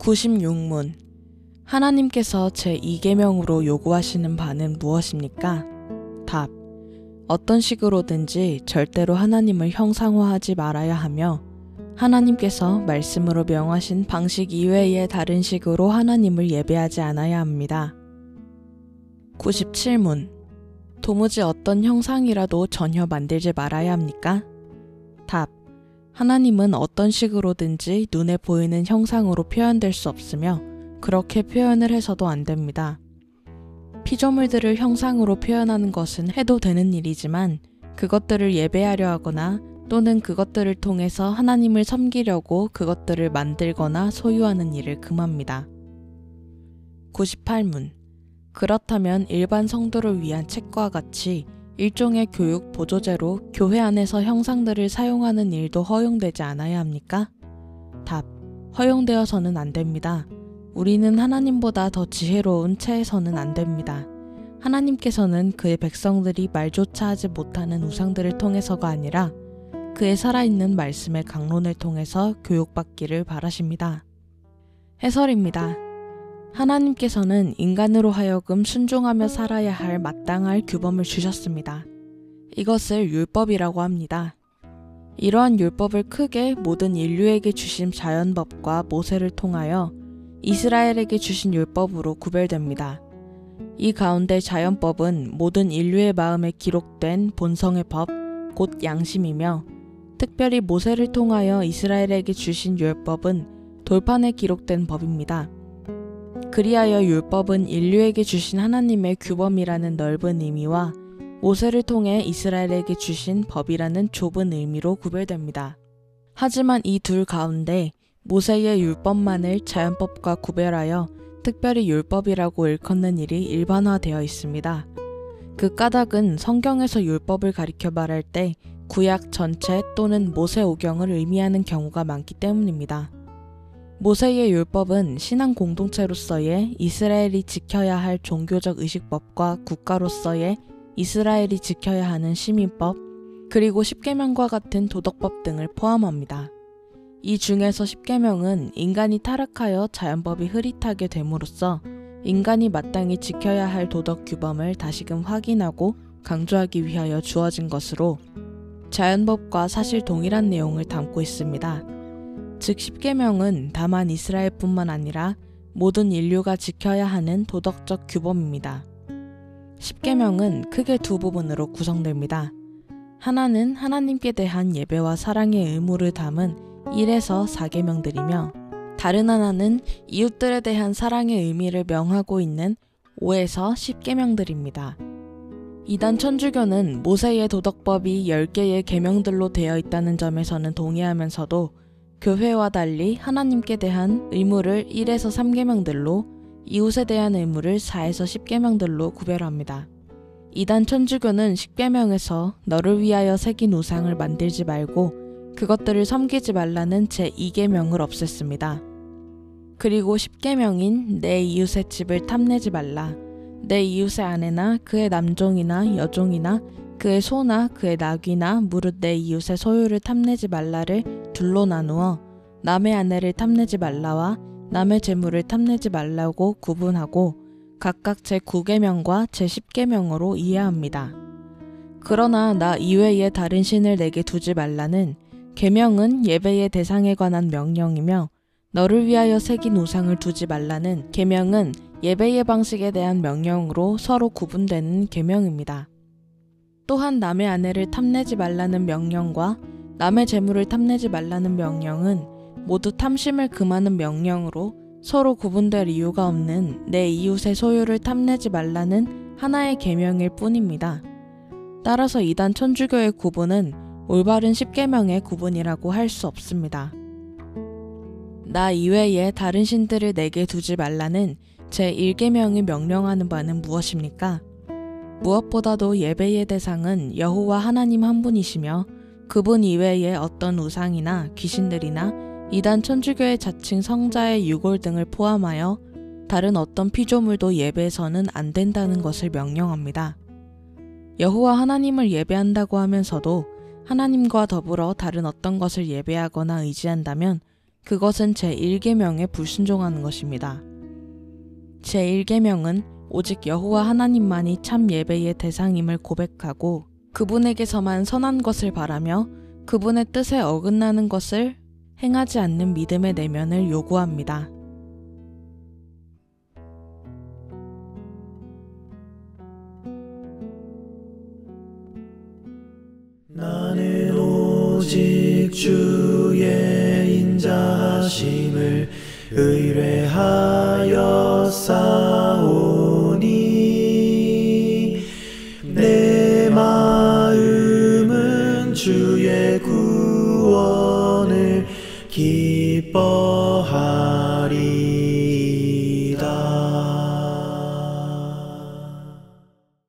96문. 하나님께서 제2계명으로 요구하시는 바는 무엇입니까? 답. 어떤 식으로든지 절대로 하나님을 형상화하지 말아야 하며 하나님께서 말씀으로 명하신 방식 이외의 다른 식으로 하나님을 예배하지 않아야 합니다. 97문. 도무지 어떤 형상이라도 전혀 만들지 말아야 합니까? 답. 하나님은 어떤 식으로든지 눈에 보이는 형상으로 표현될 수 없으며 그렇게 표현을 해서도 안 됩니다. 피조물들을 형상으로 표현하는 것은 해도 되는 일이지만 그것들을 예배하려 하거나 또는 그것들을 통해서 하나님을 섬기려고 그것들을 만들거나 소유하는 일을 금합니다. 98문. 그렇다면 일반 성도를 위한 책과 같이 일종의 교육 보조제로 교회 안에서 형상들을 사용하는 일도 허용되지 않아야 합니까? 답. 허용되어서는 안 됩니다. 우리는 하나님보다 더 지혜로운 체에서는 안 됩니다. 하나님께서는 그의 백성들이 말조차 하지 못하는 우상들을 통해서가 아니라 그의 살아있는 말씀의 강론을 통해서 교육받기를 바라십니다. 해설입니다. 하나님께서는 인간으로 하여금 순종하며 살아야 할 마땅할 규범을 주셨습니다. 이것을 율법이라고 합니다. 이러한 율법을 크게 모든 인류에게 주신 자연법과 모세를 통하여 이스라엘에게 주신 율법으로 구별됩니다. 이 가운데 자연법은 모든 인류의 마음에 기록된 본성의 법, 곧 양심이며 특별히 모세를 통하여 이스라엘에게 주신 율법은 돌판에 기록된 법입니다. 그리하여 율법은 인류에게 주신 하나님의 규범이라는 넓은 의미와 모세를 통해 이스라엘에게 주신 법이라는 좁은 의미로 구별됩니다. 하지만 이 둘 가운데 모세의 율법만을 자연법과 구별하여 특별히 율법이라고 일컫는 일이 일반화되어 있습니다. 그 까닭은 성경에서 율법을 가리켜 말할 때 구약 전체 또는 모세오경을 의미하는 경우가 많기 때문입니다. 모세의 율법은 신앙 공동체로서의 이스라엘이 지켜야 할 종교적 의식법과 국가로서의 이스라엘이 지켜야 하는 시민법, 그리고 십계명과 같은 도덕법 등을 포함합니다. 이 중에서 십계명은 인간이 타락하여 자연법이 흐릿하게 됨으로써 인간이 마땅히 지켜야 할 도덕 규범을 다시금 확인하고 강조하기 위하여 주어진 것으로 자연법과 사실 동일한 내용을 담고 있습니다. 즉 십계명은 다만 이스라엘뿐만 아니라 모든 인류가 지켜야 하는 도덕적 규범입니다. 십계명은 크게 두 부분으로 구성됩니다. 하나는 하나님께 대한 예배와 사랑의 의무를 담은 1에서 4계명들이며 다른 하나는 이웃들에 대한 사랑의 의미를 명하고 있는 5에서 10계명들입니다. 이단 천주교는 모세의 도덕법이 10개의 계명들로 되어 있다는 점에서는 동의하면서도 교회와 달리 하나님께 대한 의무를 1에서 3계명들로 이웃에 대한 의무를 4에서 10계명들로 구별합니다. 이단 천주교는 10계명에서 너를 위하여 새긴 우상을 만들지 말고 그것들을 섬기지 말라는 제2계명을 없앴습니다. 그리고 10계명인 내 이웃의 집을 탐내지 말라, 내 이웃의 아내나 그의 남종이나 여종이나 그의 소나 그의 나귀나 무릇 내 이웃의 소유를 탐내지 말라를 둘로 나누어 남의 아내를 탐내지 말라와 남의 재물을 탐내지 말라고 구분하고 각각 제9계명과 제10계명으로 이해합니다. 그러나 나 이외에 다른 신을 내게 두지 말라는 계명은 예배의 대상에 관한 명령이며 너를 위하여 새긴 우상을 두지 말라는 계명은 예배의 방식에 대한 명령으로 서로 구분되는 계명입니다. 또한 남의 아내를 탐내지 말라는 명령과 남의 재물을 탐내지 말라는 명령은 모두 탐심을 금하는 명령으로 서로 구분될 이유가 없는 내 이웃의 소유를 탐내지 말라는 하나의 계명일 뿐입니다. 따라서 이단 천주교의 구분은 올바른 10계명의 구분이라고 할 수 없습니다. 나 이외에 다른 신들을 내게 두지 말라는 제1계명이 명령하는 바는 무엇입니까? 무엇보다도 예배의 대상은 여호와 하나님 한 분이시며 그분 이외에 어떤 우상이나 귀신들이나 이단 천주교의 자칭 성자의 유골 등을 포함하여 다른 어떤 피조물도 예배해서는 안 된다는 것을 명령합니다. 여호와 하나님을 예배한다고 하면서도 하나님과 더불어 다른 어떤 것을 예배하거나 의지한다면 그것은 제1계명에 불순종하는 것입니다. 제1계명은 오직 여호와 하나님만이 참 예배의 대상임을 고백하고 그분에게서만 선한 것을 바라며 그분의 뜻에 어긋나는 것을 행하지 않는 믿음의 내면을 요구합니다. 나는 오직 주의 인자하심을 의뢰하여 싸우니 내 마음은 주의 구원을 기뻐하리.